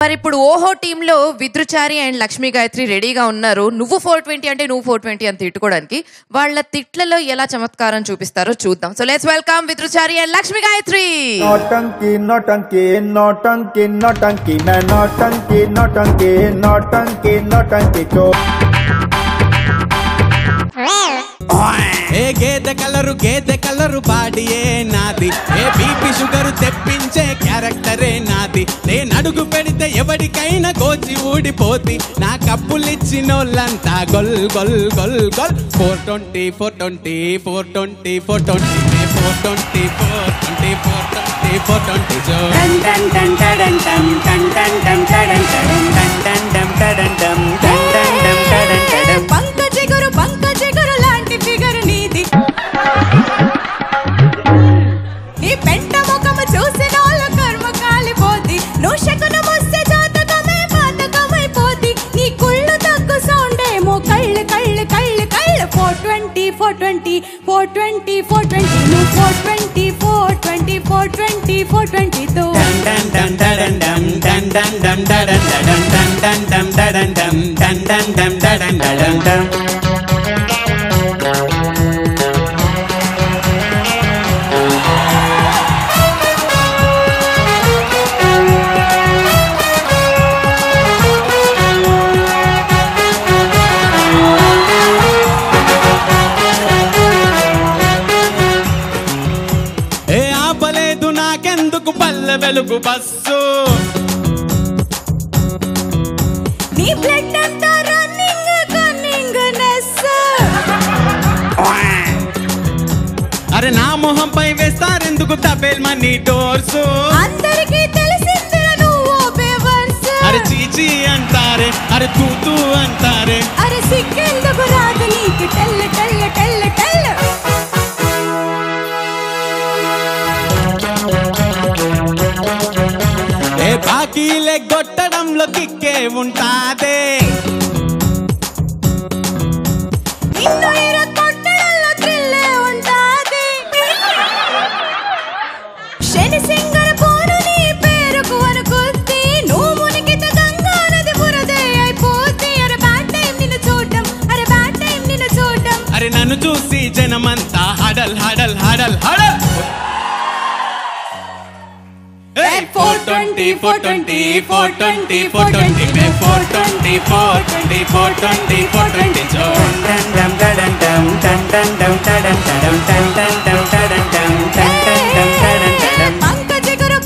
మరి ఇప్పుడు ఓహో టీంలో విద్రుచారి అండ్ లక్ష్మీ గాయత్రి రెడీగా ఉన్నారు. నువ్వు 420 అంటే నువ్వు 420 అని తిట్టుకోవడానికి. వాళ్ళ తిట్లలో ఎలా చమత్కారం చూపిస్తారో చూద్దాం. సో లెట్స్ వెల్కమ్ విద్రుచారి అండ్ లక్ష్మీ గాయత్రి. नौटंकी नौटंकी नौटंकी नौटंकी मैं नौटंकी नौटंकी नौटंकी नौटंकी तो ఏ గేదె కలరు బాడీయే నాది, ఏ బీపీ షుగరు తెప్పించే క్యారెక్టరే నాది. నేను అడుగు పెడితే ఎవరికైనా గోచి ఊడిపోతి, నా కప్పులిచ్చినోళ్ళంతా గొల్ గొల్ గొల్ గొల్. 420 420 420 420 420 420 420 420 జో టన్ టన్ టన్ టన్ టన్ టన్ టన్ టన్ టన్ టన్ టన్ టన్ టన్ టన్ టన్ టన్. పంకజిగురు లాంటి ఫిగర్ నీది, నీ పెంట ముఖము చూసిన వాళ్ళ కర్మ కాలిపోద్ది. నువ్వు శకునం వస్తే జాతకమే పాతకమైపోద్ది. నీ కుళ్ళు తగ్గు సౌండేమో కళ్ళు కళ్ళు కళ్ళు కళ్ళు. 420 420 420 420 నువ్వు 420 420 420 420 తో టన్ టన్ టన్ టన్ టన్ టన్ టన్ టన్ టన్ టన్ టన్ టన్ టన్ టన్ టన్ టన్ టన్ టన్. నాకెందుకు పల్లె వెలుగు బస్సు, నీ బ్లడ్ అంతా రన్నింగ్ కన్నింగ్ నెస్. అరే నా మొహంపై వేస్తారెందుకు తబేల్ మనీ డోర్స్, అందరికీ తెలిసింది నువ్వు బేవర్స్. అరే చీచీ అంటారే, అరే తూతూ అంటారే, అరే సిగ్గెందుకు రాదు నీకు టెల్ టెల్ టెల్ టెల్. ఏ బాకీలే కొట్టడంలో కిక్కే ఉంటాదే, నిన్ను ఇరగొట్టడంలో థ్రిల్లే ఉంటాది. శని సింగర పోను నీ పేరుకు అనుకుద్ది, నువ్వు మునిగితే గంగా నది బురదే అయిపోద్ది. అరే బ్యాడ్ టైం నిన్ను చూడడం, అరే బ్యాడ్ టైం నిన్ను చూడడం. అరే నన్ను చూసి జనమంతా హడల్ హడల్ హడల్ హడల్. 420 420 420 420 420 420 420 420 జో టన్ టన్ టన్ టన్ టన్ టన్ టన్ టన్ టన్ టన్ టన్ టన్ టన్ టన్ టన్. పంకజిగురు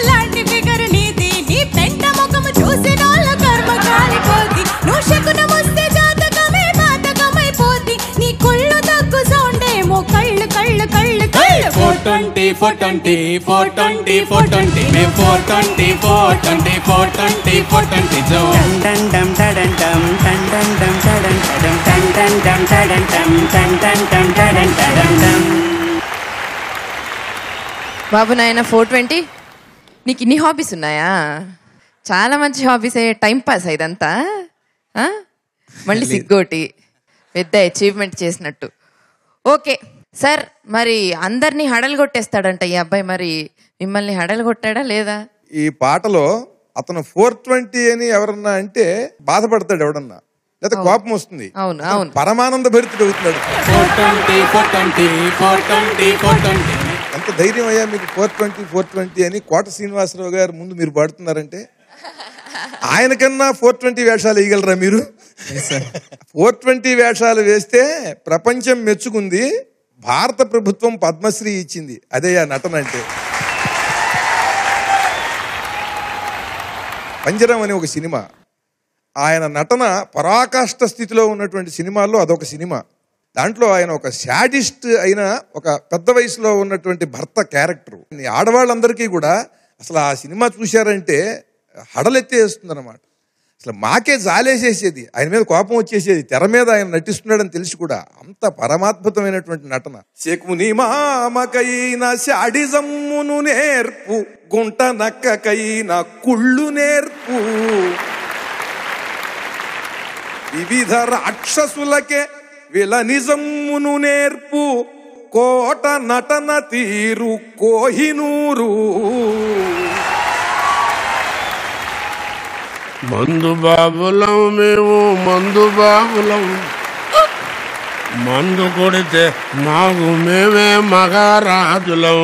లాంటి ఫిగర్ నీది, నీ పెంట ముఖము చూసిన వాళ్ళ కర్మ కాలిపోద్ది. నువ్వు శకునం వస్తే జాతకమే పాతకమైపోద్ది. నీ కుళ్ళు తగ్గు సౌండేమో కళ్ళు కళ్ళు కళ్ళు కళ్ళు. 420 420 420 420 420 420 420 420 జో టన్ టన్ టన్ టన్ టన్ టన్ టన్ టన్ టన్ టన్ టన్ టన్ టన్ టన్ టన్ టన్ టన్. బాబు నాయన 420, నీకు ఇన్ని హాబీస్ ఉన్నాయా? చాలా మంచి హాబీసే. టైం పాస్ ఇదంతా. మళ్ళీ సిగ్గోటి పెద్ద అచీవ్మెంట్ చేసినట్టు. ఓకే సార్, మరి అందరినీ హడలు కొట్టేస్తాడంట ఈ అబ్బాయి. మరి మిమ్మల్ని హడలు కొట్టాడా లేదా? ఈ పాటలో అతను 420 అని ఎవరన్నా అంటే బాధపడతాడు ఎవడన్నా, లేదా కోపం వస్తుంది. అవును అవును, పరమానంద భరితుడు అవుతున్నాడు. 420 420 420 420. ఎంత ధైర్యం అయ్యా మీకు 420 420 అని కోట శ్రీనివాసరావు గారు ముందు మీరు పాడుతున్నారంటే, ఆయనకన్నా 420 వేషాలు వేయగలరా మీరు? 420 వేషాలు వేస్తే ప్రపంచం మెచ్చుకుంది, భారత ప్రభుత్వం పద్మశ్రీ ఇచ్చింది. అదే ఆ నటన అంటే. పంజరం అనే ఒక సినిమా, ఆయన నటన పరాకాష్ఠ స్థితిలో ఉన్నటువంటి సినిమాల్లో అదొక సినిమా. దాంట్లో ఆయన ఒక శాడిస్ట్ అయిన ఒక పెద్ద వయసులో ఉన్నటువంటి భర్త క్యారెక్టర్. ఆడవాళ్ళందరికీ కూడా అసలు ఆ సినిమా చూశారంటే హడలెత్తేస్తుంది అన్నమాట. అసలు మాకే జాలేసేసేది, ఆయన మీద కోపం వచ్చేసేది. తెర మీద ఆయన నటిస్తున్నాడని తెలిసి కూడా అంత పరమాద్భుతమైనటువంటి నటన. శకుని మామకైన శాడిజమ్మును నేర్పు, గుంట నక్కకైన కుళ్ళు నేర్పు, వివిధ రాక్షసులకే విలనిజమ్మును నేర్పు, కోట నటన తీరు కోహినూరు. మందు బాబులం మేము మందు బాబులం, మందు కొడితే మాకు మేమే మగారాజులం.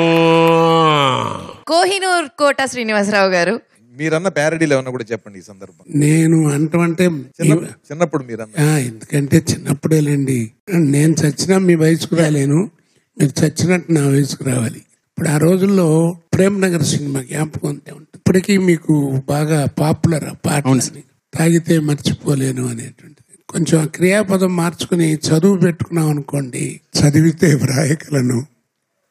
కోహినూర్ కోట శ్రీనివాసరావు గారు, మీరన్న ప్యారడీలు ఏమన్నా కూడా చెప్పండి ఈ సందర్భం. నేను అంటే చిన్నప్పుడు మీరన్న. ఎందుకంటే చిన్నప్పుడేలేండి. నేను చచ్చినా మీ వయసుకు రాలేను, మీరు చచ్చినట్టు నా వయసుకు రావాలి. ఇప్పుడు ఆ రోజుల్లో ప్రేమ్ నగర్ సినిమా జ్ఞాపకం ఉంటే ఉంటుంది. ఇప్పటికీ మీకు బాగా పాపులర్ ఆ పాట, తాగితే మర్చిపోలేను అనేటువంటిది. కొంచెం ఆ క్రియాపదం మార్చుకుని చదువు పెట్టుకున్నాం అనుకోండి, చదివితే వ్రాయగలను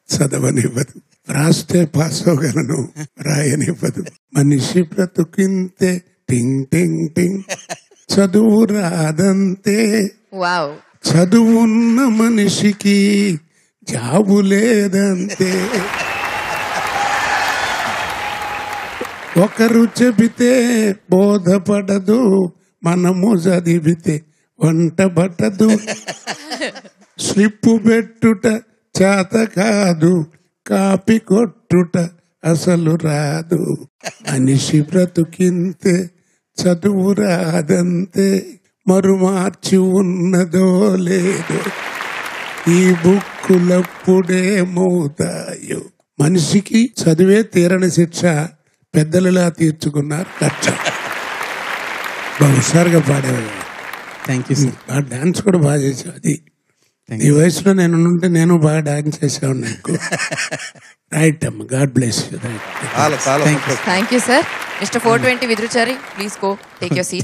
చదవనివ్వదు, రాస్తే పాస్ అవ్వగలను రాయనివ్వదు, మనిషి బ్రతుకింతే టింగ్ టింగ్ టింగ్, చదువు రాదంతే, వావ్, చదువున్న మనిషికి జాబు లేదంతే, ఒకరు చెబితే బోధపడదు, మనము చదివితే వంట పట్టదు, స్లిప్పు పెట్టుట చేత కాదు, కాపీ కొట్టుట అసలు రాదు, మనిషి బ్రతుకింతే చదువు రాదంతే, మరుమార్చి ఉన్నదో లేదో ఈ బుక్కులప్పుడేమవుతాయో. మనిషికి చదివే తీరని శిక్ష, పెద్దలలా తీర్చుకున్నారు కక్ష. హుషారుగా పాడేవాడు. Thank you sir. బాగా డాన్స్ కూడా బాగా చేసావు. అది ఈ వయసులో నేను ఉంటే నేను బాగా డాన్స్ చేసేవాడిని. రైట్ అమ్మ, గాడ్ బ్లెస్ యూ. చాలా థ్యాంక్ యూ సార్. మిస్టర్ 420 విద్రుచారి, please go take your seat.